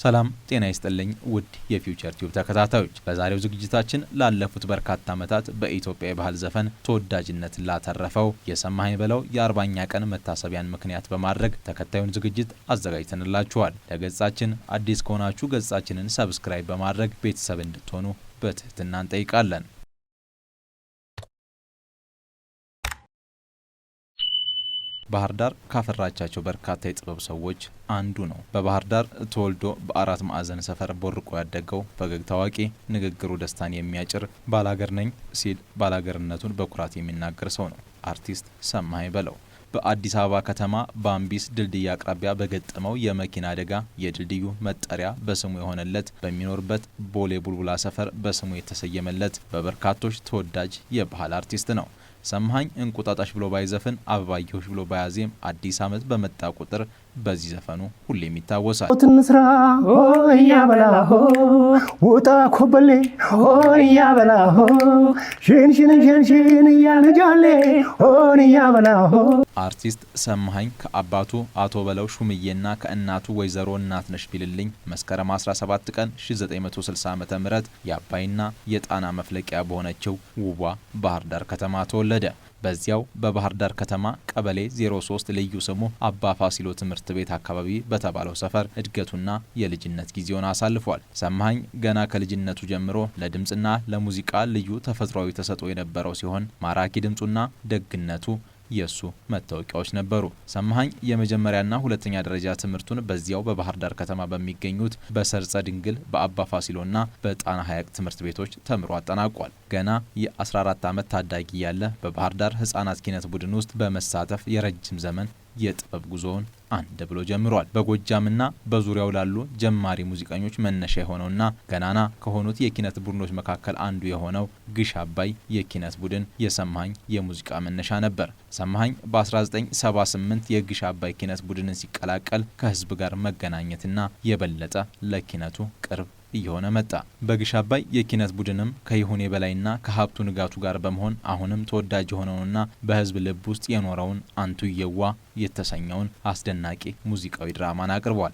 ሰላም ጤና ይስጥልኝ ውድ የፊውቸር ቲዩብ ተከታታዮች በዛሬው ዝግጅታችን ላለፉት በርካታ ዓመታት በኢትዮጵያ የባህል ዘፈን ተወዳጅነትን ላተረፈው የሰማኸኝ በለው የ40ኛ ቀን መታሰቢያን ምክንያት በማድረግ ተከታዩን ዝግጅት አዘጋጅተንላችኋል። ለገጻችን አዲስ ከሆናችሁ ገጻችንን ሰብስክራይብ በማድረግ ቤተሰብ እንድትሆኑ በትህትና እንጠይቃለን። ባህር ዳር ካፈራቻቸው በርካታ የጥበብ ሰዎች አንዱ ነው። በባህር ዳር ተወልዶ በአራት ማዕዘን ሰፈር ቦርቆ ያደገው ፈገግታ አዋቂ፣ ንግግሩ ደስታን የሚያጭር ባላገር ነኝ ሲል ባላገርነቱን በኩራት የሚናገር ሰው ነው አርቲስት ሰማኸኝ በለው። በአዲስ አበባ ከተማ በአምቢስ ድልድይ አቅራቢያ በገጠመው የመኪና አደጋ የድልድዩ መጠሪያ በስሙ የሆነለት በሚኖርበት ቦሌ ቡልቡላ ሰፈር በስሙ የተሰየመለት በበርካቶች ተወዳጅ የባህል አርቲስት ነው። ሰማኸኝ እንቁጣጣሽ ብሎ ባይዘፍን አበባየሁሽ ብሎ ባያዜም አዲስ ዓመት በመጣ ቁጥር በዚህ ዘፈኑ ሁሌም ይታወሳል። ትንስራ ሆያ በላሆ ውጣ ኮበሌ ሆያ በላሆ ሽን ያነጃሌ ሆያ በላሆ። አርቲስት ሰማኸኝ ከአባቱ አቶ በለው ሹምዬና ከእናቱ ወይዘሮ እናትነሽ ቢልልኝ መስከረም 17 ቀን 1960 ዓ.ም የአባይና የጣና መፍለቂያ በሆነችው ውቧ ባህር ዳር ከተማ ተወለደ። በዚያው በባህር ዳር ከተማ ቀበሌ 03 ልዩ ስሙ አባ ፋሲሎ ትምህርት ቤት አካባቢ በተባለው ሰፈር እድገቱና የልጅነት ጊዜውን አሳልፏል። ሰማኸኝ ገና ከልጅነቱ ጀምሮ ለድምጽና ለሙዚቃ ልዩ ተፈጥሯዊ ተሰጥኦ የነበረው ሲሆን ማራኪ ድምጹና ደግነቱ የሱ መታወቂያዎች ነበሩ። ሰማኸኝ የመጀመሪያና ሁለተኛ ደረጃ ትምህርቱን በዚያው በባህር ዳር ከተማ በሚገኙት በሰርጸ ድንግል በአባ ፋሲሎና በጣና ሐይቅ ትምህርት ቤቶች ተምሮ አጠናቋል። ገና የ14 ዓመት ታዳጊ ያለ በባህር ዳር ህፃናት ኪነት ቡድን ውስጥ በመሳተፍ የረጅም ዘመን የጥበብ ጉዞውን አንድ ብሎ ጀምሯል። በጎጃምና በዙሪያው ላሉ ጀማሪ ሙዚቀኞች መነሻ የሆነውና ገናና ከሆኑት የኪነት ቡድኖች መካከል አንዱ የሆነው ግሽ አባይ የኪነት ቡድን የሰማኸኝ የሙዚቃ መነሻ ነበር። ሰማኸኝ በ1978 የግሽ አባይ ኪነት ቡድንን ሲቀላቀል ከህዝብ ጋር መገናኘትና የበለጠ ለኪነቱ ቅርብ እየሆነ መጣ። በግሽ አባይ የኪነት ቡድንም ከይሁኔ በላይና ከሀብቱ ንጋቱ ጋር በመሆን አሁንም ተወዳጅ የሆነውና በህዝብ ልብ ውስጥ የኖረውን አንቱ የዋ የተሰኘውን አስደናቂ ሙዚቃዊ ድራማን አቅርቧል።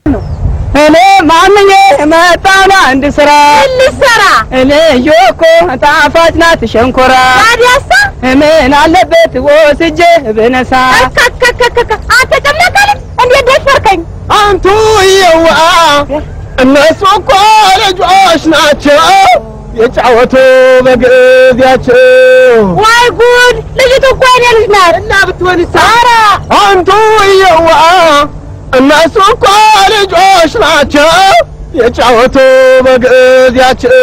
እኔ ማምኜ መጣና አንድ ስራ ልሰራ እኔ ዮኮ ጣፋጭ ናት ሸንኮራ ታዲያሳ ምን አለበት ወስጄ ብነሳ አተቀመቀል እንዴ ደፈርከኝ አንቱ የዋ እነሱ እኮ ልጆች ናቸው የጫወቱ በጊዜያቸው። ዋይ ጉድ! ልጅቱ እኮ የኔ ልጅ ናት እና ብትሆንስ? ኧረ አንቱ የዋ እነሱ እኮ ልጆች ናቸው የጫወቱ በጊዜያቸው።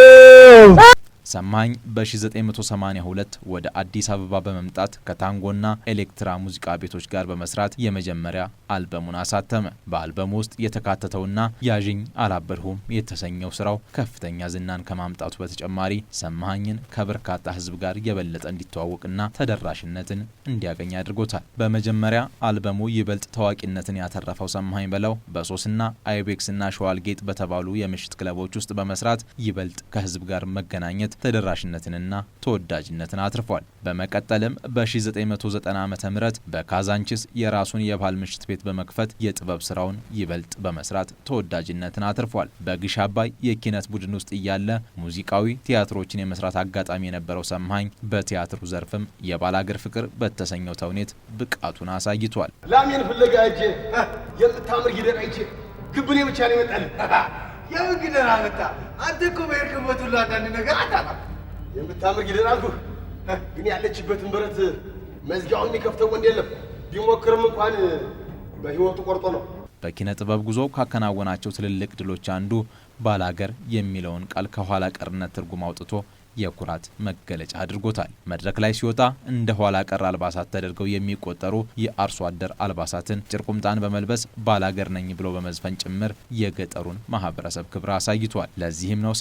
ሰማኸኝ በ1982 ወደ አዲስ አበባ በመምጣት ከታንጎና ኤሌክትራ ሙዚቃ ቤቶች ጋር በመስራት የመጀመሪያ አልበሙን አሳተመ። በአልበሙ ውስጥ የተካተተውና ያዥኝ አላበድሁም የተሰኘው ስራው ከፍተኛ ዝናን ከማምጣቱ በተጨማሪ ሰማኸኝን ከበርካታ ህዝብ ጋር የበለጠ እንዲተዋወቅና ተደራሽነትን እንዲያገኝ አድርጎታል። በመጀመሪያ አልበሙ ይበልጥ ታዋቂነትን ያተረፈው ሰማኸኝ በለው በሶስና አይቤክስና ሸዋልጌጥ በተባሉ የምሽት ክለቦች ውስጥ በመስራት ይበልጥ ከህዝብ ጋር መገናኘት ተደራሽነትንና ተወዳጅነትን አትርፏል። በመቀጠልም በ1990 ዓ.ም በካዛንቺስ የራሱን የባህል ምሽት ቤት በመክፈት የጥበብ ስራውን ይበልጥ በመስራት ተወዳጅነትን አትርፏል። በግሽ አባይ የኪነት ቡድን ውስጥ እያለ ሙዚቃዊ ቲያትሮችን የመስራት አጋጣሚ የነበረው ሰማኸኝ በቲያትሩ ዘርፍም የባላገር ፍቅር በተሰኘው ተውኔት ብቃቱን አሳይቷል። ላሜን ፍለጋ እጄ የምታምር ጊደር አይቼ ግብኔ ብቻ ነው ይመጣል የምግደር አመጣ አንተ እኮ በእርክቦት ሁሉ አንዳንድ ነገር አታጣም። የምታምር ጊደር አልኩህ፣ ግን ያለችበትን ብረት መዝጊያውን የሚከፍተው ወንድ የለም። ቢሞክርም እንኳን በህይወቱ ቆርጦ ነው። በኪነ ጥበብ ጉዞ ካከናወናቸው ትልልቅ ድሎች አንዱ ባላገር የሚለውን ቃል ከኋላ ቀርነት ትርጉም አውጥቶ የኩራት መገለጫ አድርጎታል። መድረክ ላይ ሲወጣ እንደ ኋላ ቀር አልባሳት ተደርገው የሚቆጠሩ የአርሶ አደር አልባሳትን ጭርቁምጣን በመልበስ ባላገር ነኝ ብሎ በመዝፈን ጭምር የገጠሩን ማህበረሰብ ክብር አሳይቷል። ለዚህም ነው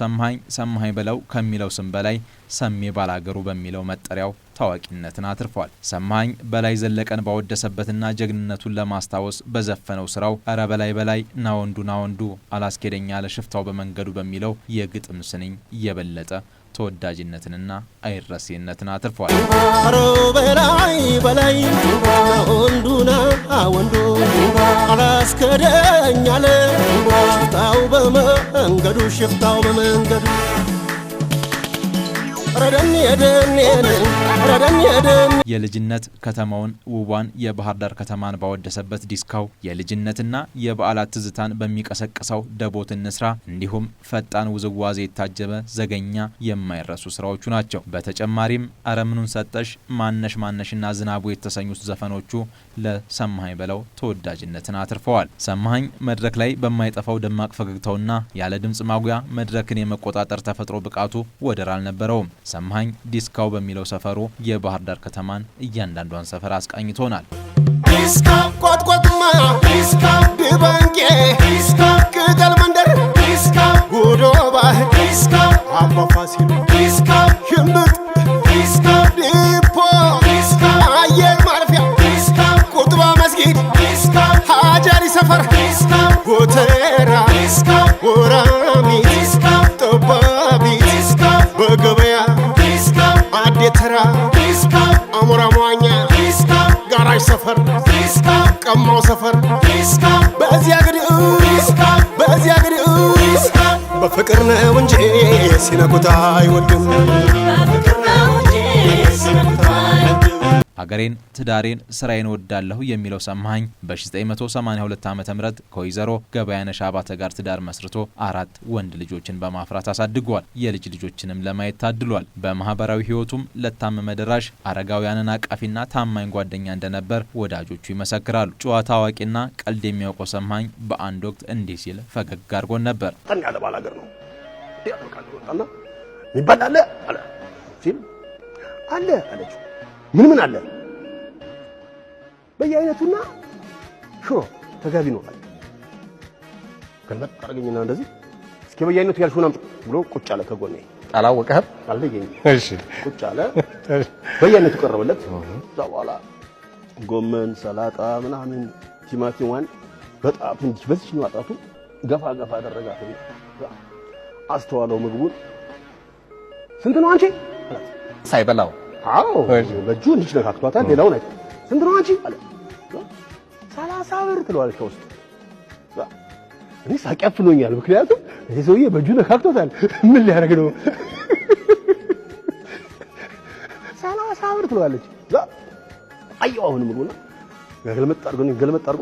ሰማኸኝ በለው ከሚለው ስም በላይ ሰሜ ባላገሩ በሚለው መጠሪያው ታዋቂነትን አትርፏል። ሰማኸኝ በላይ ዘለቀን ባወደሰበትና ጀግንነቱን ለማስታወስ በዘፈነው ስራው እረ በላይ ናወንዱ አላስኬደኛ ለሽፍታው በመንገዱ በሚለው የግጥም ስንኝ የበለጠ ተወዳጅነትንና አይረሴነትን አትርፏል። አሮ በላይ ወንዱና ወንዱ አላስከደኝ አለ ሽፍታው በመንገዱ ሽፍታው በመንገዱ የልጅነት ከተማውን ውቧን የባህር ዳር ከተማን ባወደሰበት ዲስካው የልጅነትና የበዓላት ትዝታን በሚቀሰቅሰው ደቦት እንስራ እንዲሁም ፈጣን ውዝዋዜ የታጀበ ዘገኛ የማይረሱ ስራዎቹ ናቸው። በተጨማሪም አረምኑን ሰጠሽ፣ ማነሽ ማነሽና ዝናቡ የተሰኙት ዘፈኖቹ ለሰማኸኝ በለው ተወዳጅነትን አትርፈዋል። ሰማኸኝ መድረክ ላይ በማይጠፋው ደማቅ ፈገግታውና ያለ ድምጽ ማጉያ መድረክን የመቆጣጠር ተፈጥሮ ብቃቱ ወደር አልነበረውም። ሰማኸኝ ዲስካው በሚለው ሰፈሩ የባህር ዳር ከተማን እያንዳንዷን ሰፈር አስቃኝቶናል። ዲስካው ቆጥቆጥማ ዲስካው ድባንቄ ዲስካው ቅጠል መንደር ዲስካው ጉዶ ባህር ዲስካው አባፋሲል ዲስካው ሽምጥ ዲስካው ዲፖ ዲስካው አየር ማረፊያ ዲስካው ቁጥባ መስጊድ ዲስካው ሀጃሪ ሰፈር ዲስካው ጎተራ ዲስካው ወራሚ ዲስካው ጠባቢ ዲስካው በገበያ ዲስካው አዴተራ ዲስካው አሞራ ሟኛ ዲስካው ጋራጅ ሰፈር ዲስካው ቀማው ሰፈር ዲስካው በዚያ ግድኡ ዲስካው በዚያ ግድኡ ዲስካው በፍቅር ነው እንጂ ሲነኩት አይወድም በፍቅር ነው እንጂ ሲነኩት አይወድም። ሀገሬን ትዳሬን ስራዬን ወዳለሁ የሚለው ሰማኸኝ በ1982 ዓ.ም ከወይዘሮ ገበያነሽ አባተ ጋር ትዳር መስርቶ 4 ወንድ ልጆችን በማፍራት አሳድጓል። የልጅ ልጆችንም ለማየት ታድሏል። በማህበራዊ ህይወቱም ለታመመ ደራሽ፣ አረጋውያንን አቃፊና ታማኝ ጓደኛ እንደነበር ወዳጆቹ ይመሰክራሉ። ጨዋታ አዋቂና ቀልድ የሚያውቀው ሰማኸኝ በአንድ ወቅት እንዲህ ሲል ፈገግ አድርጎን ነበር። ያለ ባላገር ነው ያልቃል ወጣና ይባላል አለ ሲል አለ አለች ምን አለ በየአይነቱና ሽሮ ተጋቢ ነው አለ ከለጥ አርገኝና እንደዚህ እስኪ በየአይነቱ ያልሽውን አምጪ ብሎ ቁጭ አለ ከጎኔ አላወቀህም አልለየኝ እሺ ቁጭ አለ በየአይነቱ ቀረበለት በኋላ ጎመን ሰላጣ ምናምን ቲማቲም በጣም እንዲህ በዚህ ነው አጣቱ ገፋ ገፋ አደረጋት አስተዋለው ምግቡን ስንት ነው አንቺ ሳይበላው አዎ በእጁ እንዲህ ነካክቷታል ሌላውን አይደል ስንት ነው አንቺ አለ 30 ብር ትለዋለች ከውስጥ እኔ ሳቂያፍኖኛል ምክንያቱም ይሄ ሰውዬ በእጁ ነካክቷታል ምን ሊያደርግ ነው 30 ብር ትለዋለች አየው አሁን ምግቡና ገልመጥ አድርጎ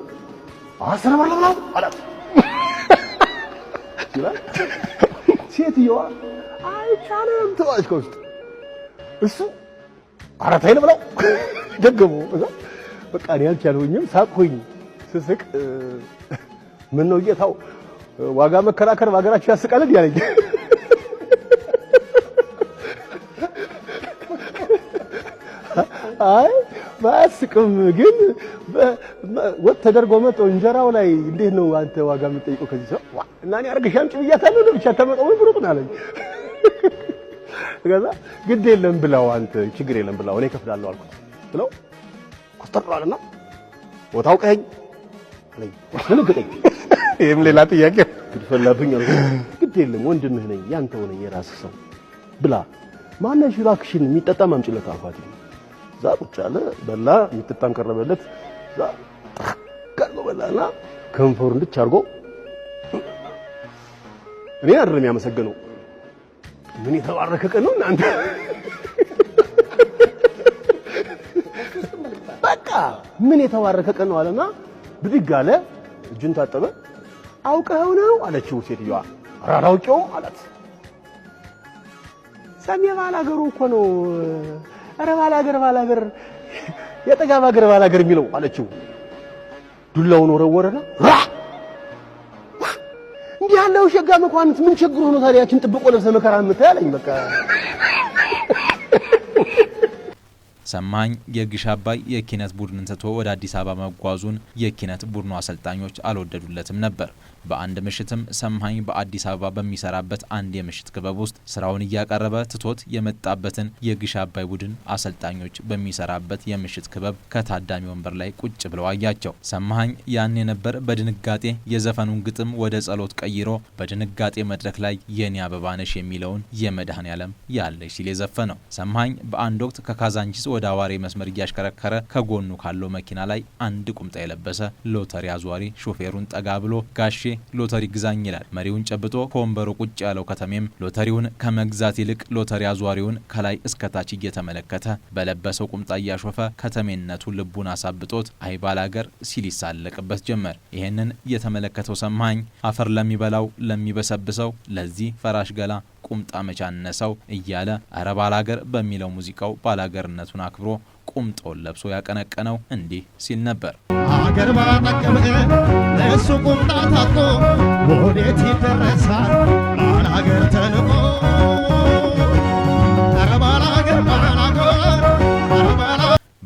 አሰረባለሁ ብለው አላት ይላል ሴትየዋ አይቻልም ትለዋለች ከውስጥ እሱ አራታይ ነው ብለው ደገሙ በቃ እኔ አልቻለሁኝም ሳቅሁኝ ስስቅ ምን ነው ጌታው ዋጋ መከራከር በአገራችን ያስቃል እንዴ አለኝ አይ ባስቅም ግን ወጥ ተደርጎ መጥቶ እንጀራው ላይ እንዴት ነው አንተ ዋጋ የምትጠይቀው ከዚህ ሰው እና እኔ አርገሽ አምጪ ብያታለሁ ለብቻ ተመጣው ብሩጥና አለኝ ከዛ ግድ የለም ብላው አንተ ችግር የለም ብላው እኔ ከፍላለሁ አልኩት ብለው ኮስተራልና ቦታው ቀኝ አለኝ ስለገጠኝ ይሄም ሌላ ጥያቄ ግድፈላብኝ አልኩት ግድ የለም ወንድምህ ነኝ ያንተው ነኝ የራስህ ሰው ብላ ማነሽ እባክሽን የሚጠጣ ማምጪለት አልኳት ዛ ቁጭ አለ በላ የሚጠጣም ቀረበለት ዛ ቀርቦ በላና ከንፈሩ እንድች አድርጎ እኔ አይደለም ያመሰገነው ምን የተባረከ ቀን ነው እናንተ በቃ ምን የተባረከ ቀን ነው አለና ብድግ አለ እጁን ታጠበ አውቀው ነው አለችው ሴትዮዋ አራራውቂው አላት ሰሜ ባላገሩ እኮ ነው አረ ባላገር የጠጋባ ሀገር ባላገር የሚለው አለችው ዱላውን ወረወረና እንዲህ ያለው ሸጋ መኳንንት ምን ችግሩ ነው ታዲያ ያችን ጥብቆ ለብሰ መከራ የምታያለኝ በቃ ሰማኸኝ የግሽ አባይ የኪነት ቡድንን ትቶ ወደ አዲስ አበባ መጓዙን የኪነት ቡድኑ አሰልጣኞች አልወደዱለትም ነበር። በአንድ ምሽትም ሰማኸኝ በአዲስ አበባ በሚሰራበት አንድ የምሽት ክበብ ውስጥ ስራውን እያቀረበ ትቶት የመጣበትን የግሽ አባይ ቡድን አሰልጣኞች በሚሰራበት የምሽት ክበብ ከታዳሚ ወንበር ላይ ቁጭ ብለው አያቸው። ሰማኸኝ ያኔ ነበር በድንጋጤ የዘፈኑን ግጥም ወደ ጸሎት ቀይሮ በድንጋጤ መድረክ ላይ የኔ አበባነሽ የሚለውን የመድኃኔዓለም ያለሽ ሲል የዘፈነው። ሰማኸኝ በአንድ ወቅት ከካዛንቺስ ወደ ወደ አዋሬ መስመር እያሽከረከረ ከጎኑ ካለው መኪና ላይ አንድ ቁምጣ የለበሰ ሎተሪ አዟሪ ሾፌሩን ጠጋ ብሎ ጋሼ ሎተሪ ግዛኝ ይላል። መሪውን ጨብጦ ከወንበሩ ቁጭ ያለው ከተሜም ሎተሪውን ከመግዛት ይልቅ ሎተሪ አዟሪውን ከላይ እስከታች እየተመለከተ በለበሰው ቁምጣ እያሾፈ ከተሜነቱ ልቡን አሳብጦት አይ ባላገር ሲል ይሳለቅበት ጀመር። ይህንን የተመለከተው ሰማኸኝ አፈር ለሚበላው ለሚበሰብሰው ለዚህ ፈራሽ ገላ ቁምጣ መቻነሰው እያለ አረ ባላገር በሚለው ሙዚቃው ባላገርነቱን አክብሮ ቁምጣውን ለብሶ ያቀነቀነው እንዲህ ሲል ነበር። አገር ባጠቀመ ለሱ ቁምጣ ታጥቆ ወዴት ይደረሳል ባላገር ተንቆ አረ ባላገር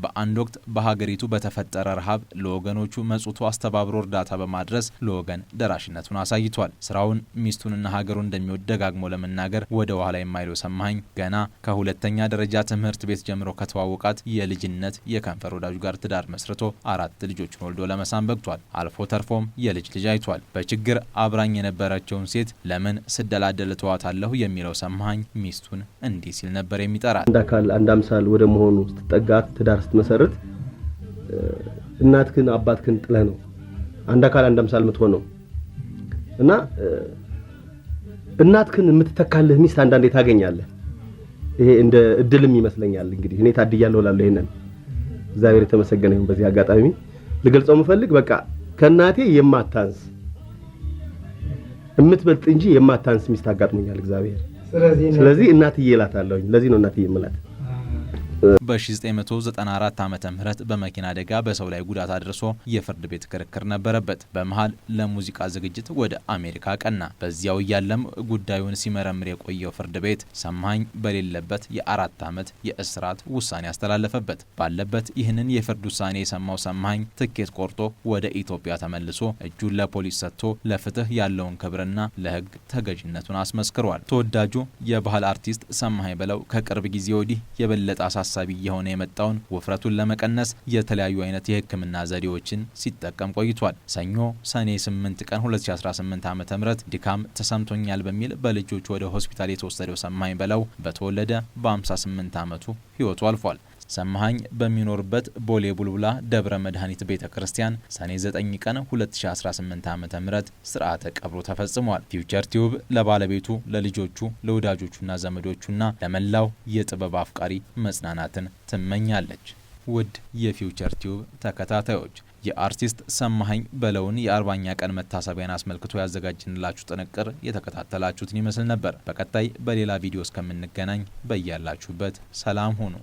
በአንድ ወቅት በሀገሪቱ በተፈጠረ ረሃብ ለወገኖቹ መጽቶ አስተባብሮ እርዳታ በማድረስ ለወገን ደራሽነቱን አሳይቷል። ስራውን ሚስቱንና ሀገሩን እንደሚወድ ደጋግሞ ለመናገር ወደ ኋላ የማይለው ሰማኸኝ ገና ከሁለተኛ ደረጃ ትምህርት ቤት ጀምሮ ከተዋወቃት የልጅነት የከንፈር ወዳጁ ጋር ትዳር መስርቶ 4 ልጆችን ወልዶ ለመሳም በቅቷል። አልፎ ተርፎም የልጅ ልጅ አይቷል። በችግር አብራኝ የነበረችውን ሴት ለምን ስደላደል ተዋታለሁ የሚለው ሰማኸኝ ሚስቱን እንዲህ ሲል ነበር የሚጠራት። አንድ አካል አንድ አምሳል ወደ መሆኑ ስትጠጋት ትዳር ስትመሰርት እናትክን አባትክን ጥለህ ነው አንድ አካል አንድ አምሳል የምትሆነው እና እናትክን የምትተካልህ ሚስት አንዳንዴ ታገኛለህ። ይሄ እንደ እድልም ይመስለኛል። እንግዲህ እኔ ታድያለሁ እላለሁ። ይሄንን እግዚአብሔር የተመሰገነ ይሁን። በዚህ አጋጣሚ ልገልጸው የምፈልግ በቃ ከእናቴ የማታንስ የምትበልጥ እንጂ የማታንስ ሚስት አጋጥሞኛል እግዚአብሔር። ስለዚህ እናትዬ እላታለሁ። ለዚህ ነው እናትዬ የምላት። በ1994 ዓመተ ምህረት በመኪና አደጋ በሰው ላይ ጉዳት አድርሶ የፍርድ ቤት ክርክር ነበረበት። በመሃል ለሙዚቃ ዝግጅት ወደ አሜሪካ ቀና። በዚያው ያለም ጉዳዩን ሲመረምር የቆየው ፍርድ ቤት ሰማኸኝ በሌለበት የ4 ዓመት የእስራት ውሳኔ አስተላለፈበት። ባለበት ይህንን የፍርድ ውሳኔ የሰማው ሰማኸኝ ትኬት ቆርጦ ወደ ኢትዮጵያ ተመልሶ እጁን ለፖሊስ ሰጥቶ ለፍትህ ያለውን ክብርና ለሕግ ተገዥነቱን አስመስክሯል። ተወዳጁ የባህል አርቲስት ሰማኸኝ በለው ከቅርብ ጊዜ ወዲህ የበለጠ አሳሳቢ የሆነ የመጣውን ውፍረቱን ለመቀነስ የተለያዩ አይነት የሕክምና ዘዴዎችን ሲጠቀም ቆይቷል። ሰኞ ሰኔ 8 ቀን 2018 ዓ.ም ድካም ተሰምቶኛል በሚል በልጆቹ ወደ ሆስፒታል የተወሰደው ሰማኸኝ በለው በተወለደ በ58 ዓመቱ ህይወቱ አልፏል። ሰማኸኝ በሚኖርበት ቦሌ ቡልቡላ ደብረ መድኃኒት ቤተክርስቲያን ሰኔ 9 ቀን 2018 ዓ.ም ስርዓተ ቀብሩ ተፈጽሟል። ፊውቸር ቲዩብ ለባለቤቱ፣ ለልጆቹ፣ ለወዳጆቹና ዘመዶቹና ለመላው የጥበብ አፍቃሪ መጽናናትን ትመኛለች። ውድ የፊውቸር ቲዩብ ተከታታዮች የአርቲስት ሰማኸኝ በለውን የ40ኛ ቀን መታሰቢያን አስመልክቶ ያዘጋጅንላችሁ ጥንቅር የተከታተላችሁትን ይመስል ነበር። በቀጣይ በሌላ ቪዲዮ እስከምንገናኝ በያላችሁበት ሰላም ሁኑ።